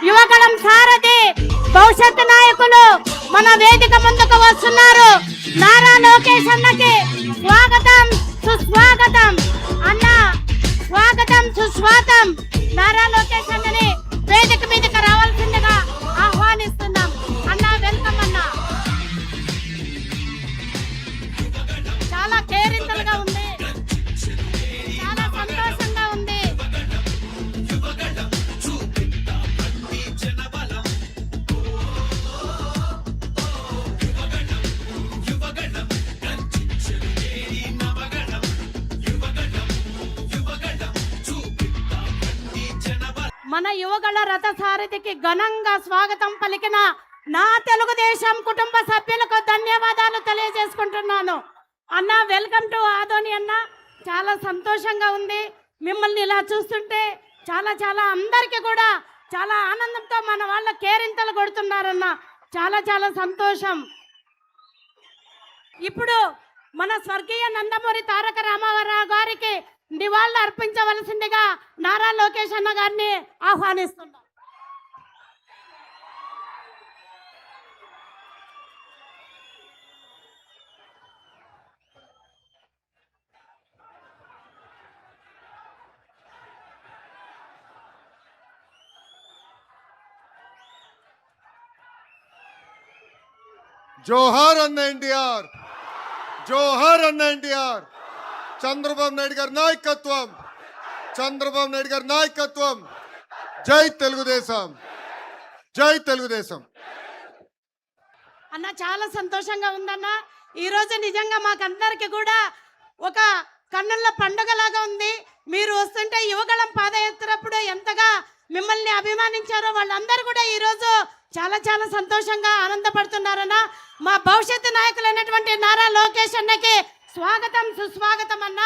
యువగళం సారథి భవిష్యత్ నాయకులు మన వేదిక ముందుకు వస్తున్నారు. నారా లోకేష్ అన్నకి స్వాగతం సుస్వాగతం. అన్న స్వాగతం సుస్వాగతం. నారా లోకేష్ అన్నని వేదిక మీదకి రావాల్సిందిగా ఆహ్వానిస్తున్నాం. అన్న వెల్కమ్ అన్న. చాలా కేరింతలుగా ఉంది, చాలా సంతోషంగా ఉంది. మన యువగళ రథసారథికి ఘనంగా స్వాగతం పలికిన నా తెలుగుదేశం కుటుంబ సభ్యులకు ధన్యవాదాలు తెలియజేసుకుంటున్నాను. అన్న వెల్కమ్ టు ఆదోని అన్న. చాలా సంతోషంగా ఉంది మిమ్మల్ని ఇలా చూస్తుంటే. చాలా చాలా అందరికీ కూడా చాలా ఆనందంతో మన వాళ్ళ కేరింతలు కొడుతున్నారన్న. చాలా చాలా సంతోషం. ఇప్పుడు మన స్వర్గీయ నందమూరి తారక రామారావు గారికి నివాళులు అర్పించవలసిందిగా నారా లోకేష్ అన్న గారిని ఆహ్వానిస్తున్నాం. జోహార్ అన్న ఎన్టీఆర్, జోహార్ అన్న ఎన్టీఆర్. చంద్రబాబు నాయుడు గారి నాయకత్వం, చంద్రబాబు నాయుడు గారి నాయకత్వం. జై తెలుగుదేశం, జై తెలుగుదేశం. అన్న చాలా సంతోషంగా ఉందన్న. ఈరోజు నిజంగా మాకందరికి కూడా ఒక కన్నుల పండుగలాగా ఉంది. మీరు వస్తుంటే యువగళం పాదయాత్రప్పుడు ఎంతగా మిమ్మల్ని అభిమానించారో వాళ్ళందరూ కూడా ఈరోజు చాలా చాలా సంతోషంగా ఆనందపడుతున్నారన్న. మా భవిష్యత్తు నాయకులైనటువంటి నారా లోకేష్ అన్నకి స్వాగతం సుస్వాగతం అన్న.